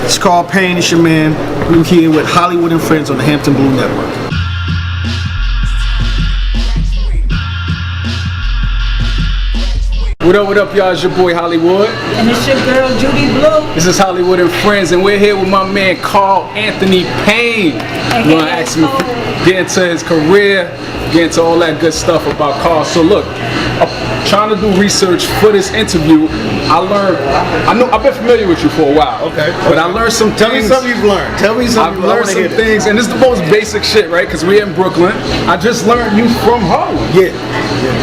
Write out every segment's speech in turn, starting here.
It's called Payne. It's your man. We're here with Hollywood and Friends on the Hampton Blue Network. What up, y'all? It's your boy Hollywood. And it's your girl, Judy Blue. This is Hollywood and Friends, and we're here with my man, Carl Anthony Payne. You want to ask me, get into his career, get into all that good stuff about Carl. So look, I'm trying to do research for this interview. I've been familiar with you for a while. Okay. But I learned some things. Tell me something you've learned. Tell me something. I've learned some things, and this is the most basic shit, right? Because we're in Brooklyn. I just learned you from Harlem. Yeah.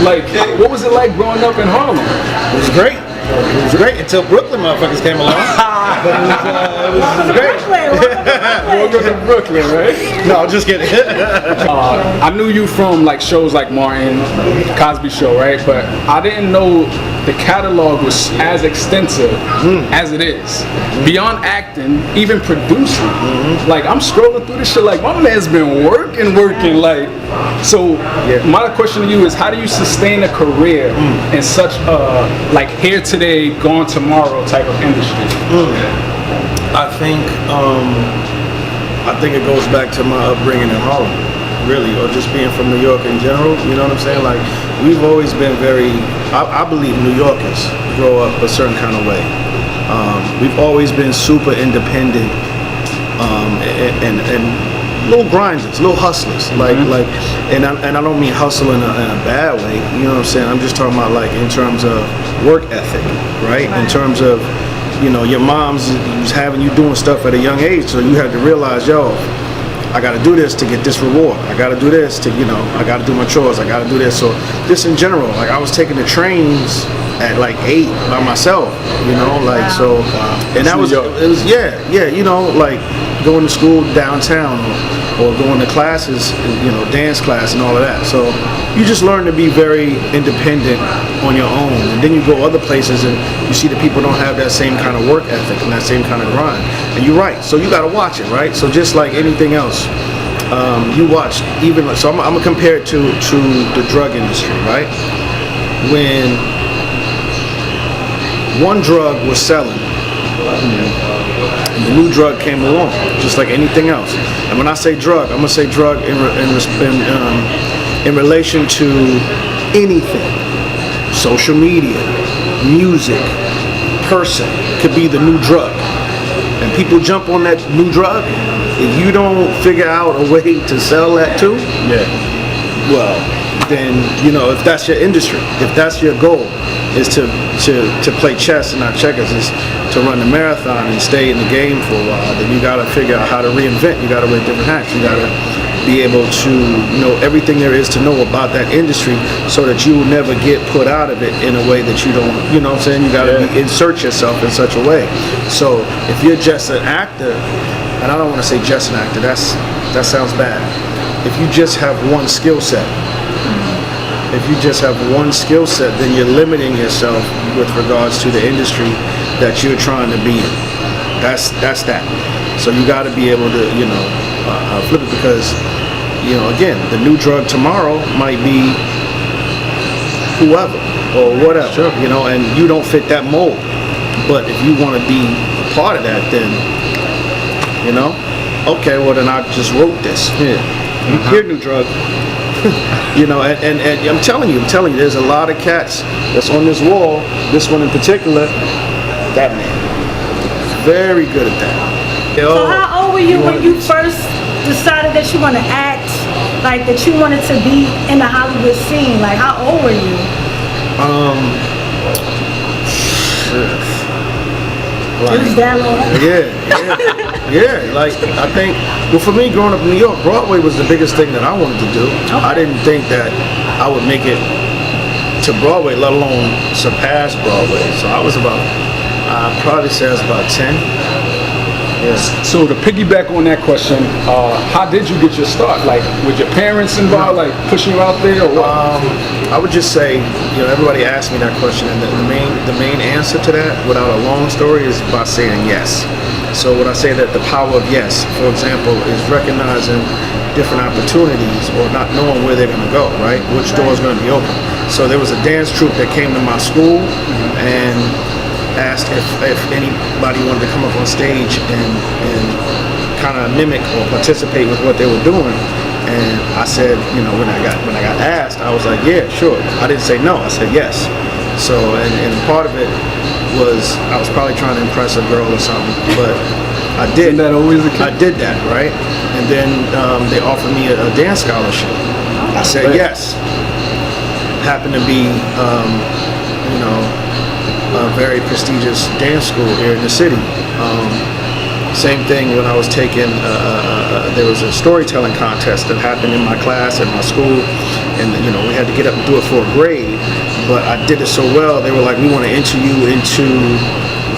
Like, what was it like growing up in Harlem? It was great. It was great until Brooklyn motherfuckers came along. But it was great. Welcome to Brooklyn, right? No, just kidding. I knew you from like shows like Martin, Cosby Show, right? But I didn't know the catalog was as extensive as it is. Beyond acting, even producing. Like, I'm scrolling through this shit like, my man's been working. Like, so my question to you is, how do you sustain a career in such a like here today, gone tomorrow type of industry? I think it goes back to my upbringing in Harlem, really, or just being from New York in general. You know what I'm saying? Like, we've always been I believe New Yorkers grow up a certain kind of way. We've always been super independent and little grinders, little hustlers. And I don't mean hustle in a bad way. You know what I'm saying? I'm just talking about like in terms of work ethic, right? In terms of, you know, your mom's was having you doing stuff at a young age, so you had to realize, yo, I got to do this to get this reward. I got to do this to, you know, I got to do my chores. I got to do this. So just in general, like I was taking the trains at like 8 by myself, you know, like so, and that was you know, like going to school downtown or going to classes, you know, dance class and all of that. So you just learn to be very independent on your own, and then you go other places and you see that people don't have that same kind of work ethic and that same kind of grind. And you're right, so you got to watch it, right? So just like anything else, you watch, even so I'm gonna compare it to the drug industry, right? When one drug was selling, and the new drug came along, just like anything else. And when I say drug, I'm gonna say drug in relation to anything. Social media, music, person could be the new drug. And people jump on that new drug. If you don't figure out a way to sell that too, well, then, you know, if that's your industry, if that's your goal, is to play chess and not checkers, is to run the marathon and stay in the game for a while, then you gotta figure out how to reinvent. You gotta wear different hats. You gotta be able to know everything there is to know about that industry, so that you will never get put out of it in a way that you don't, you know what I'm saying? You gotta insert yourself in such a way. So if you're just an actor, and I don't want to say just an actor, that sounds bad. If you just have one skill set, then you're limiting yourself with regards to the industry that you're trying to be in. That's that. So you got to be able to, you know, flip it, because, you know, again, the new drug tomorrow might be whoever or whatever, you know, and you don't fit that mold. But if you want to be a part of that, then, you know, okay, well then I just wrote this. Here, new drug. You know, and I'm telling you, there's a lot of cats that's on this wall. This one in particular, that man, very good at that. So how old were you when you first decided that you want to act, like that you wanted to be in the Hollywood scene? Like, how old were you? Like, it was that long. Like, I think, well, for me, growing up in New York, Broadway was the biggest thing that I wanted to do. Okay. I didn't think that I would make it to Broadway, let alone surpass Broadway. So I was about, I'd probably say I was about 10. Yes. So to piggyback on that question, how did you get your start? Like, with your parents involved, like pushing you out there, or what? I would just say, you know, everybody asks me that question, and the main answer to that, without a long story, is by saying yes. So when I say that, the power of yes, for example, is recognizing different opportunities or not knowing where they're going to go, right? Which door is going to be open. So there was a dance troupe that came to my school, and asked if anybody wanted to come up on stage and kind of mimic or participate with what they were doing. And I said, when I got asked, I was like, yeah, sure. I didn't say no. I said yes. So, and part of it was I was probably trying to impress a girl or something, but I did. Isn't that always the case? I did that, right? And then they offered me a dance scholarship. I said yes. Happened to be, a very prestigious dance school here in the city. Same thing when I was taking, there was a storytelling contest that happened in my class at my school, and we had to get up and do it for a grade, but I did it so well, they were like, we want to enter you into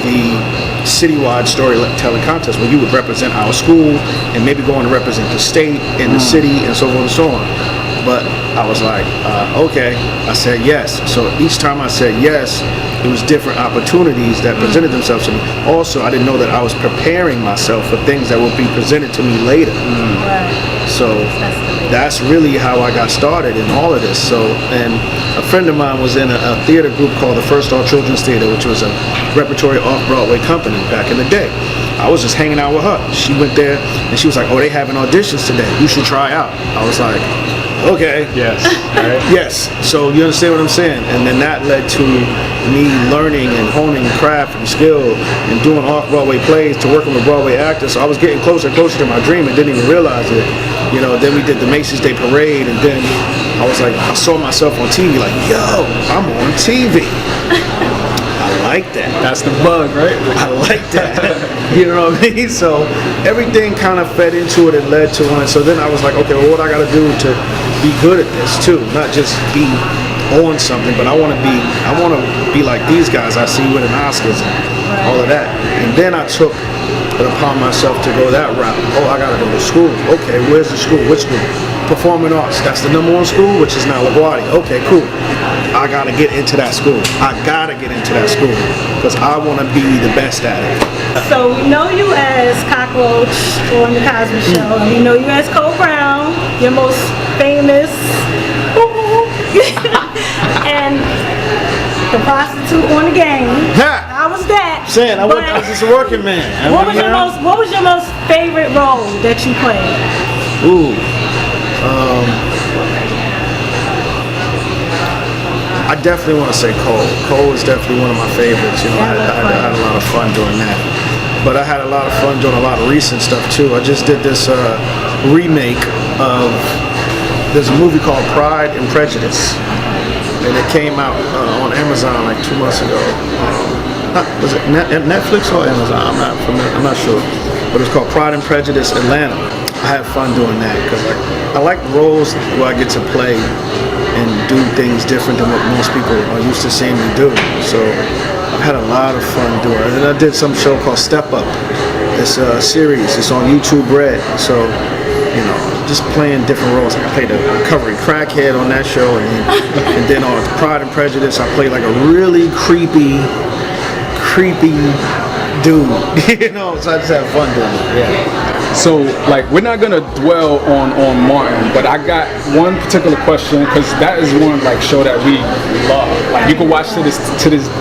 the citywide storytelling contest where you would represent our school and maybe go on to represent the state and the city and so on and so on. But I was like, okay. I said yes. So each time I said yes, it was different opportunities that presented themselves to me. Also, I didn't know that I was preparing myself for things that would be presented to me later. Right. So that's really how I got started in all of this. So, and a friend of mine was in a theater group called the First All Children's Theater, which was a repertory off-Broadway company back in the day. I was just hanging out with her. She went there and she was like, oh, they having auditions today. You should try out. I was like, okay. Yes. Right. Yes. So you understand what I'm saying? And then that led to me learning and honing craft and skill and doing off-Broadway plays to working with Broadway actors. So I was getting closer and closer to my dream and didn't even realize it. Then we did the Macy's Day Parade, and then I was like, I saw myself on TV like, yo, I'm on TV. I like that. That's the bug, right? I like that. You know what I mean? So everything kind of fed into it and led to one. So then I was like, okay, well, what I got to do to be good at this too? Not just be on something, but I want to be like these guys I see winning Oscars and all of that. And then I took it upon myself to go that route. Oh, I got to go to school. Okay, where's the school? Which school? Performing Arts. That's the #1 school, which is now LaGuardia. Okay, cool. I got to get into that school. I got to get into that school because I want to be the best at it. So we know you as Cockroach on the Cosby Show, and we know you as Cole Brown, your most famous, and the prostitute on the game. Ha! I was that. Saying I was just a working man. What was your most favorite role that you played? Ooh. I definitely want to say Cole. Cole is definitely one of my favorites. I had a lot of fun doing that. But I had a lot of fun doing a lot of recent stuff too. I just did this remake of, there's a movie called Pride and Prejudice. And it came out on Amazon like 2 months ago. Was it Netflix or Amazon? I'm not sure. But it's called Pride and Prejudice Atlanta. I had fun doing that because I like roles where I get to play and do things different than what most people are used to seeing me do. So I've had a lot of fun doing it. And I did some show called Step Up. It's a series. It's on YouTube Red. So, just playing different roles. I played a recovering crackhead on that show, and then on Pride and Prejudice, I played like a really creepy dude. So I just had fun doing it. Yeah. So, we're not gonna dwell on Martin, but I got one particular question because that is one show that we love. You can watch to this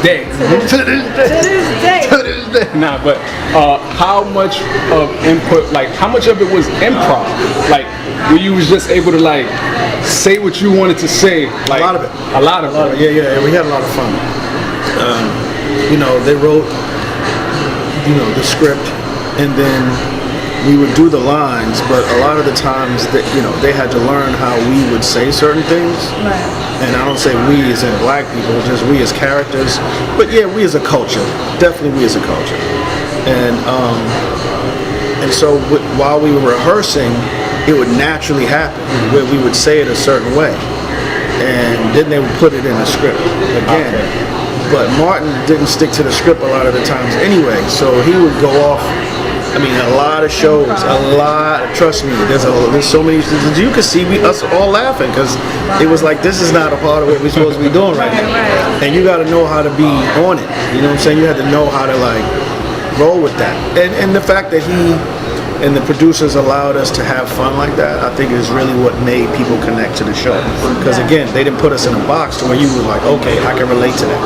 day. To this day. Nah, but how much of input, how much of it was improv? Where you was just able to say what you wanted to say. A lot of it. A lot of it. Yeah. We had a lot of fun. They wrote, the script, and then we would do the lines, but a lot of the times that they had to learn how we would say certain things. Right. And I don't say we as in black people, just we as characters, but yeah, we as a culture, definitely we as a culture. And so while we were rehearsing, it would naturally happen where we would say it a certain way, and then they would put it in the script again. Okay. But Martin didn't stick to the script a lot of the times anyway, so he would go off. I mean, a lot of shows, trust me, there's so many, you could see us all laughing because it was like, this is not a part of what we're supposed to be doing right now. And you got to know how to be on it, you know what I'm saying? You had to know how to roll with that. And the fact that he and the producers allowed us to have fun like that, I think is really what made people connect to the show. Because again, they didn't put us in a box to where you were like, okay, I can relate to that.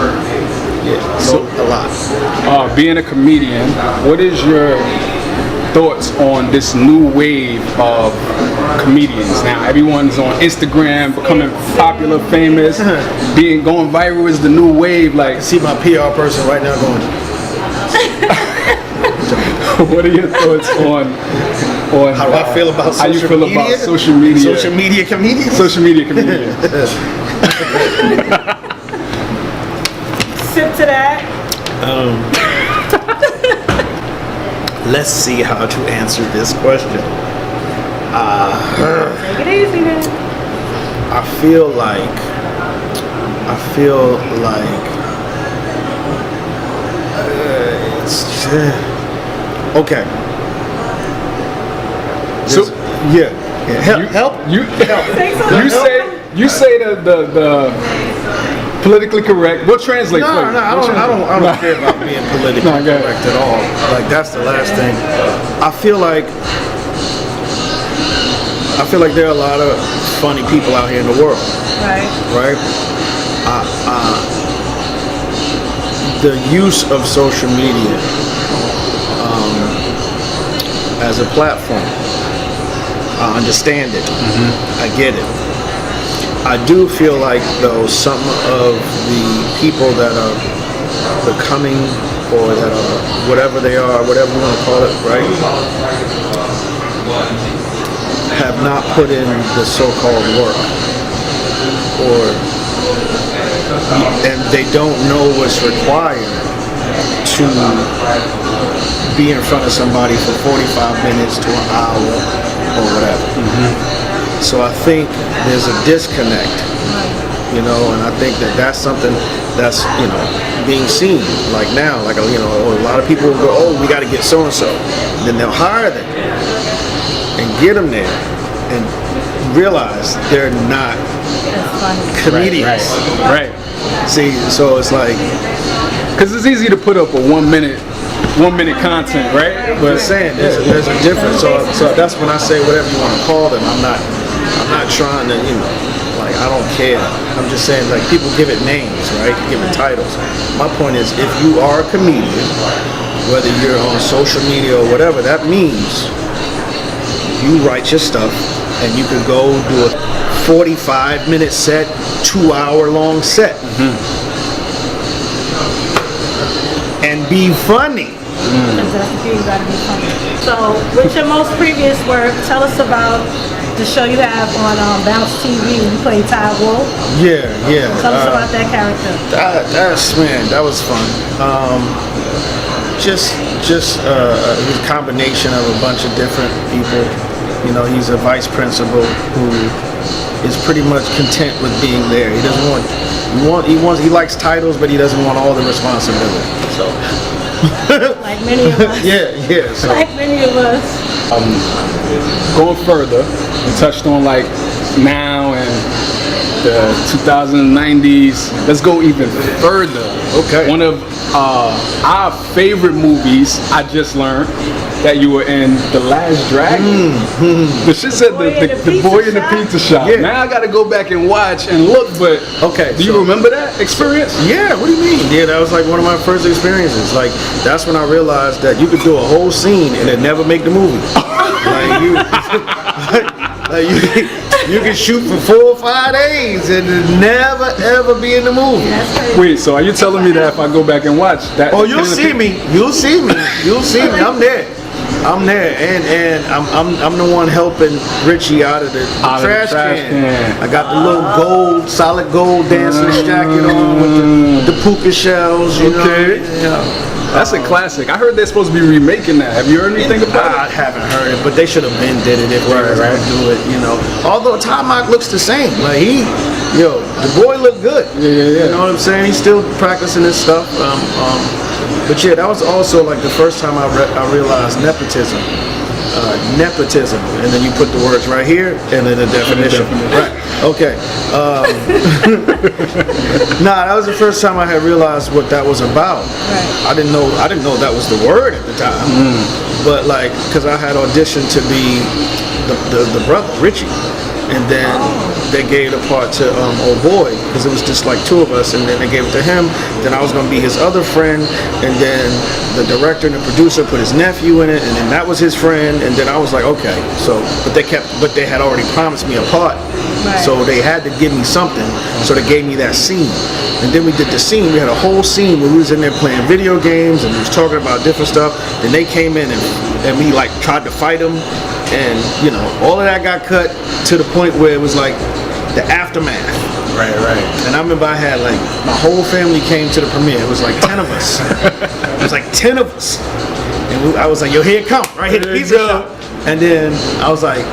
Yeah, so a lot. Being a comedian, what is your thoughts on this new wave of comedians? Now everyone's on Instagram, becoming popular, famous, going viral is the new wave. Like, See my PR person right now going. what are your thoughts on How do I feel about social media? how you feel about social media? Social media comedians? Social media comedians. Sip to that. Let's see how to answer this question. Take it easy then. I feel like it's okay. So Yeah. Help. Say something. You say the politically correct. We'll translate for you. No, I don't care about being politically No, go ahead. correct at all. Like that's the last thing. I feel like there are a lot of funny people out here in the world, Right. right? The use of social media as a platform, I understand it. I get it. I do feel like, though, some of the people that are becoming, or that are whatever they are, whatever you want to call it, right, have not put in the so-called work, and they don't know what's required to be in front of somebody for 45 minutes to an hour or whatever. So I think there's a disconnect, you know, and I think that's something that's, you know, being seen like now, like, you know, a lot of people will go, oh, we got to get so-and-so. Then they'll hire them and get them there and realize they're not comedians. Right. See, so it's like, Because it's easy to put up a 1 minute content, right? but I'm saying there's a difference. So that's when I say whatever you want to call them. I'm not trying to, you know, like, I don't care. I'm just saying, like, people give it names, right? Give it titles. My point is, if you are a comedian, whether you're on social media or whatever, that means you write your stuff and you could go do a 45-minute set, 2-hour-long set, and be funny. Exactly, you gotta be funny. So, with your most previous work, tell us about the show you have on Bounce TV. You play Ty Wolf. Yeah. Tell us about that character. That was fun. Just a combination of a bunch of different people. You know, he's a vice principal who is pretty much content with being there. He doesn't he likes titles, but he doesn't want all the responsibility. So Like many of us. yeah. So Like many of us. Going further, we touched on like now and the 2090s. Let's go even further. Okay. One of our favorite movies, I just learned that you were in The Last Dragon. The shit said the boy in the pizza shop. Yeah. Now I gotta go back and watch and look, but Okay, do you so- remember that experience? yeah, what do you mean? Yeah, that was like one of my first experiences. Like, that's when I realized that you could do a whole scene and it never make the movie. You can shoot for 4 or 5 days and it never ever be in the movie. That's crazy. Wait, so are you telling me that if I go back and watch that? Oh, you'll see me. You'll see me. I'm there. And I'm the one helping Richie out of the trash can. I got the little solid gold dancing jacket on with the puka shells. You Okay. know? Yeah. That's a classic. I heard they're supposed to be remaking that. Have you heard anything about I it? haven't heard it, but they should have did it if they were Right. gonna do it. You know, although Tarmac looks the same. Like the boy looked good. Yeah. You know what I'm saying? He's still practicing his stuff. But yeah, that was also like the first time I realized nepotism. Nepotism, and then you put the words right here, and then the definition. Right. Okay. Nah, that was the first time I had realized what that was about. Right. I didn't know that was the word at the time. But like, because I had auditioned to be the brother Richie, and then they gave the part to old boy because it was just like two of us, and then they gave it to him. Then I was gonna be his other friend, and then the director and the producer put his nephew in it, and then that was his friend, and then I was like, okay. So, but they had already promised me a part, so they had to give me something. So they gave me that scene, and then we did the scene. We had a whole scene where we was in there playing video games, and we was talking about different stuff. Then they came in and we like tried to fight them, and you know, all of that got cut to the point where it was like the aftermath. Right. And I remember I had like my whole family came to the premiere. It was like 10 of us. It was like 10 of us. And I was like, yo, here it come, right here, the pizza shop. And then I was like,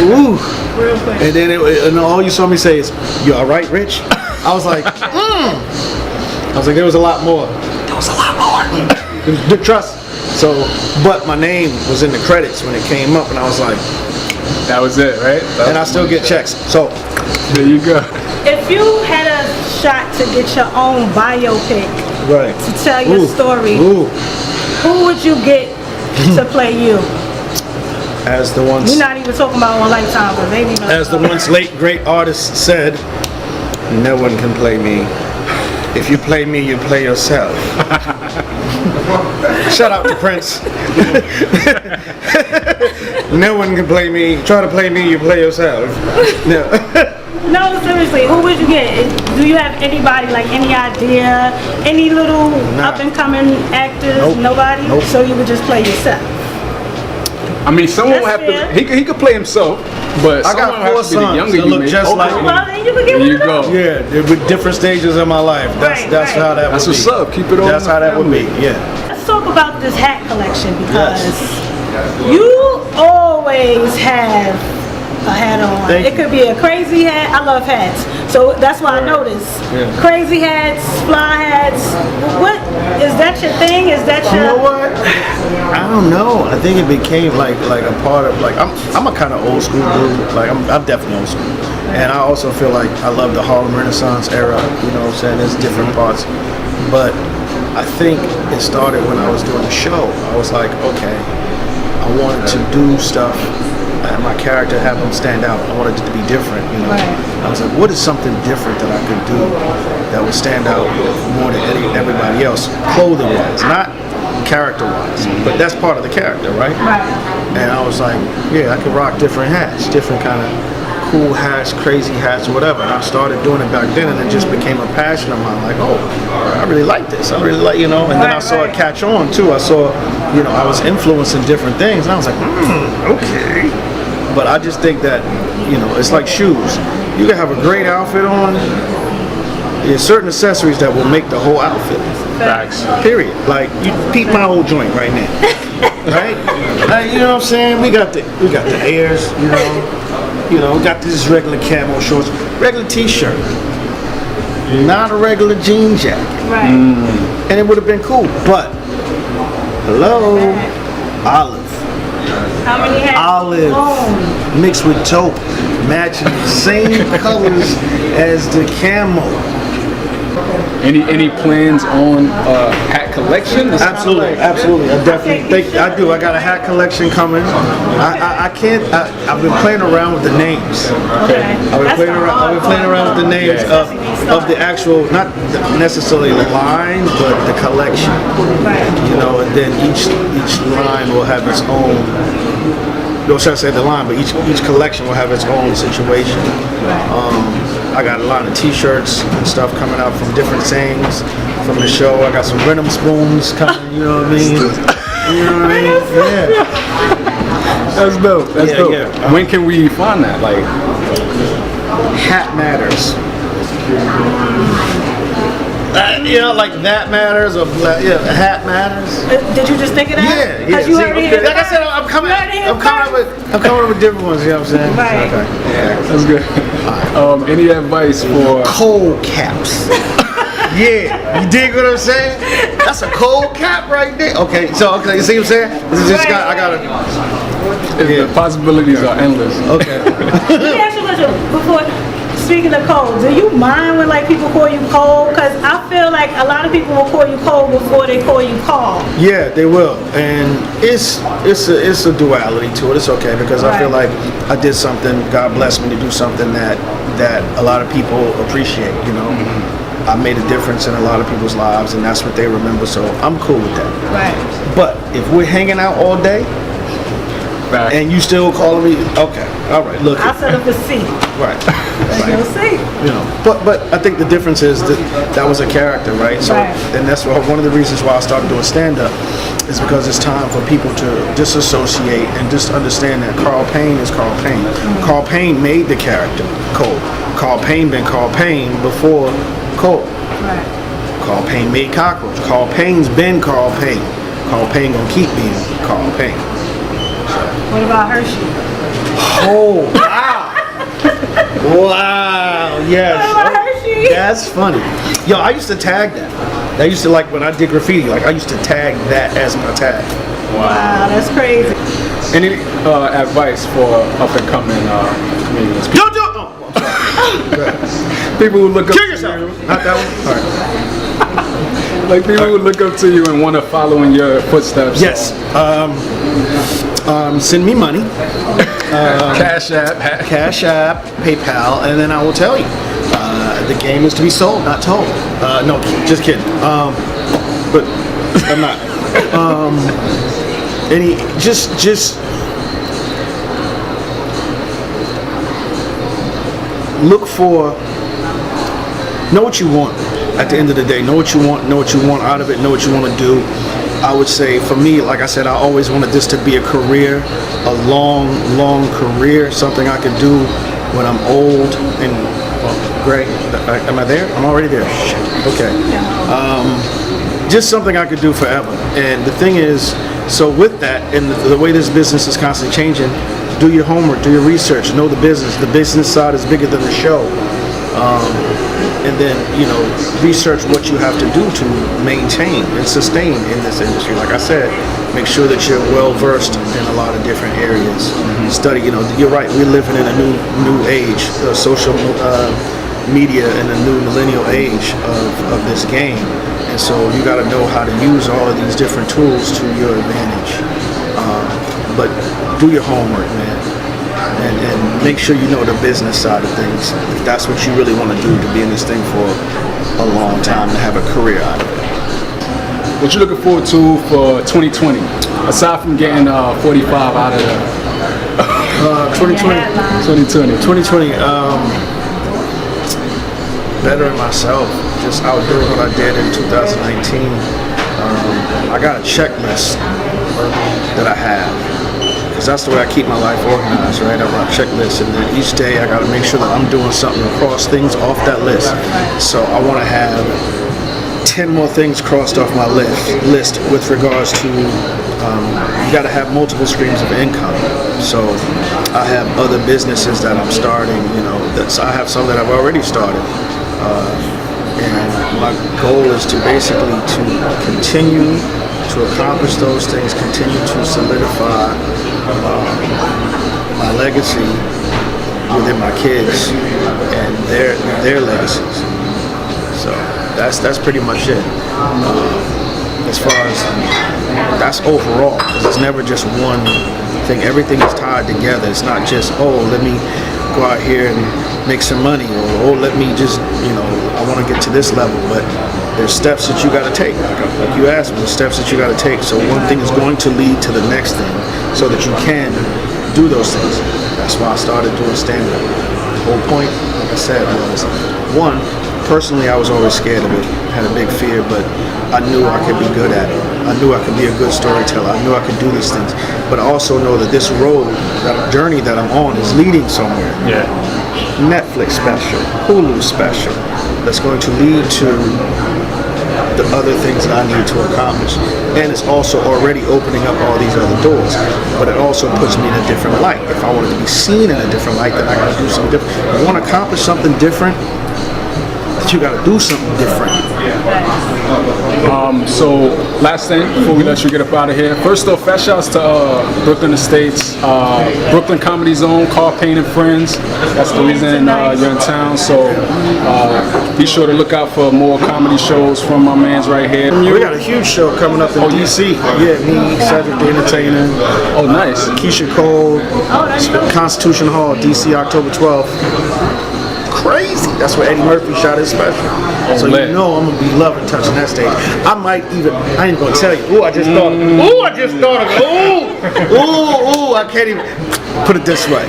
ooh. And then and all you saw me say is, you all right, Rich? I was like, I was like, there was a lot more. There was a lot more. The trust. So, but my name was in the credits when it came up, and I was like, that was it, right? And I still get checks. So, there you go. If you had a shot to get your own biopic, right, to tell your story, who would you get to play you? As the once, We're not even talking about on Lifetime, but maybe not. As the once late great artist said, no one can play me. If you play me, you play yourself. Shout out to Prince. No one can play me. Try to play me, you play yourself. No. No, seriously, who would you get? Do you have anybody, like any idea? Any little up and coming actors? Nope. Nobody? Nope. So you would just play yourself? I mean, someone That's would have fair. to. He could play himself, but I got someone would 4 have to be the sons younger that you look make. just like Oh, me. well, then you would get There one you of those. go. Yeah, they're with different stages of my life. That's Right, that's right. how that That's would what's be. up. Keep it all. That's in how the that would be. family. Yeah. Let's talk about this hat collection because Yes. you always have a hat on. Thank It you. could be a crazy hat. I love hats. So that's why I noticed. Yeah. Crazy hats, fly hats. What is that your thing? Is that You know your what? I don't know. I think it became like a part of like I'm a kind of old school dude. Like I'm definitely old school, and I also feel like I love the Harlem Renaissance era. You know what I'm saying? There's different parts, but I think it started when I was doing the show. I was like, okay, I wanted to do stuff and my character have them stand out. I wanted it to be different, you know. Right. I was like, what is something different that I could do that would stand out more than everybody else, clothing-wise, not character-wise, but that's part of the character, right? right? And I was like, yeah, I could rock different hats, different kind of cool hats, crazy hats, or whatever. And I started doing it back then, and it just became a passion of mine. Like, oh, I really like this. I really like, you know. And then I saw it catch on too. I saw, you know, I was influencing different things, and I was like, okay. But I just think that, you know, it's like shoes. You can have a great outfit on. There's certain accessories that will make the whole outfit. Facts. Period. Like, you peep my old joint right now, right? Like, you know what I'm saying? We got the airs, you know, we got this regular camo shorts, regular t-shirt, not a regular jean jacket, Right. and it would have been cool. But hello, olive, How many hats? olive Oh. mixed with taupe, matching the same colors as the camo. Any plans on hat collection? It's Absolutely, kinda like- absolutely. I definitely think I do. I got a hat collection coming. I can't. I've been playing around with the names. Okay. I've been playing around with the names of the actual, not necessarily the line, but the collection. Right. You know, and then each line will have its own. No, should I say the line, but each collection will have its own situation. I got a lot of t-shirts and stuff coming out from different sayings from the show. I got some rhythm spoons coming, you know what I mean? You know what I mean? Yeah. That's dope. That's Yeah, dope. yeah. When can we find that? Like, Hat matters. You know, like that matters, or yeah, hat matters. Did you just think of that? Yeah, yeah. 'Cause you See, heard it here like I first. said, I'm coming You heard it here up with different ones. You know what I'm saying? Right. Okay. Yeah. that's good. Any advice for? Cold caps. Yeah, you dig what I'm saying? That's a cold cap right there. Okay, so you see what I'm saying? This is just I gotta. The possibilities are endless. Okay. Let me ask you a question before. speaking of cold, do you mind when like people call you cold? Because I feel like a lot of people will call you cold before they call you Carl. Yeah, they will, and it's a duality to it. It's okay because I feel like I did something. God blessed me to do something that a lot of people appreciate. You know, I made a difference in a lot of people's lives, and that's what they remember. So I'm cool with that. Right. But if we're hanging out all day, and you still calling me, okay, all right, look. I'll set up a seat. Right. You'll see. You know, but I think the difference is that was a character, right? So, and that's one of the reasons why I started doing stand-up is because it's time for people to disassociate and just understand that Carl Payne is Carl Payne. Carl Payne made the character Cole. Carl Payne been Carl Payne before Cole. Right. Carl Payne made Cockroach. Carl Payne's been Carl Payne. Carl Payne gonna keep being Carl Payne. What about Hershey? Oh, wow. Wow, yes. What about Hershey? That's funny. Yo, I used to tag that. I used to, like, when I did graffiti, like, I used to tag that as my tag. Wow, that's crazy. Any advice for up and coming comedians? Don't do it! Oh, I'm sorry. People who look up Kill to yourself! you. Not that one? All right. Like people who look up to you and want to follow in your footsteps. Yes. Send me money. Cash App. PayPal, and then I will tell you. The game is to be sold, not told. No, just kidding. But I'm not. Just look for, know what you want. At the end of the day, know what you want out of it, know what you want to do. I would say for me, like I said, I always wanted this to be a career, a long career, something I could do when I'm old and gray. Am I there? I'm already there. Shit. Okay. Just something I could do forever. And the thing is, so with that, and the way this business is constantly changing, do your homework, do your research, know the business. The business side is bigger than the show. And then, you know, research what you have to do to maintain and sustain in this industry. Like I said, make sure that you're well versed in a lot of different areas. Study, you know, you're right, we're living in a new age, social media in a new millennial age of this game. And so you got to know how to use all of these different tools to your advantage. But do your homework, man. And make sure you know the business side of things. If that's what you really want to do, to be in this thing for a long time, to have a career out of it. What you looking forward to for 2020? Aside from getting 45 out of there. 2020, bettering myself, just outdoing what I did in 2019. I got a checklist that I have. Because that's the way I keep my life organized, right? I run a checklist, and then each day I got to make sure that I'm doing something to cross things off that list. So I want to have 10 more things crossed off my list with regards to, you got to have multiple streams of income. So I have other businesses that I'm starting, you know, I have some that I've already started. And my goal is to basically to continue to accomplish those things, continue to solidify my legacy within my kids and their legacies. So that's pretty much it. As far as that's overall, because it's never just one thing. Everything is tied together. It's not just, oh, let me go out here and make some money, or oh, let me just, you know, I want to get to this level. But there's steps that you got to take. Like you asked me, the steps that you got to take. So one thing is going to lead to the next thing, so that you can do those things. That's why I started doing stand-up. The whole point, like I said, was one, personally I was always scared of it, had a big fear, but I knew I could be good at it. I knew I could be a good storyteller. I knew I could do these things. But I also know that this road, that journey that I'm on is leading somewhere. Yeah. Netflix special, Hulu special, that's going to lead to the other things that I need to accomplish. And it's also already opening up all these other doors. But it also puts me in a different light. If I wanted to be seen in a different light, then I got to do something different. If I want to accomplish something different, that you got to do something different. So last thing before we let you get up out of here. First off, fast shouts to Brooklyn Estates, Brooklyn Comedy Zone, call Payne and Friends. That's the reason you're in town. So be sure to look out for more comedy shows from my man's right here. We got a huge show coming up in DC. Yeah, me, Cedric the Entertainer. Oh, nice. Keisha Cole, Constitution Hall, DC, October 12th. Crazy. That's where Eddie Murphy shot his special. So you know I'm gonna be loving touching that stage. I ain't gonna tell you. Ooh, I just thought of it. Ooh, I can't even put it this way.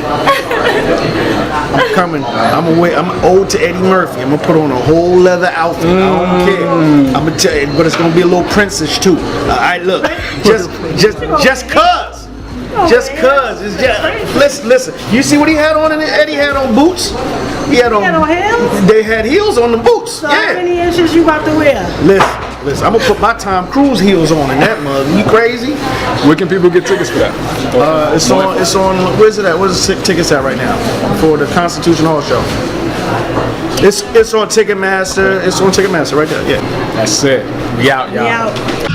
I'm coming. I'm ode to Eddie Murphy. I'm gonna put on a whole leather outfit. I don't care. I'm gonna tell you, but it's gonna be a little princess too. Alright, look. Just cuz. Just cuz. It's just listen. You see what he had on? Eddie had on boots. He had on heels? They had heels on the boots. So how many inches you about to wear? Listen, I'm gonna put my Tom Cruise heels on in that mug. You crazy? Where can people get tickets for that? It's on. Where's it at? Where's the tickets at right now for the Constitution Hall show? It's on Ticketmaster. It's on Ticketmaster right there. Yeah. That's it. We out, y'all. We out.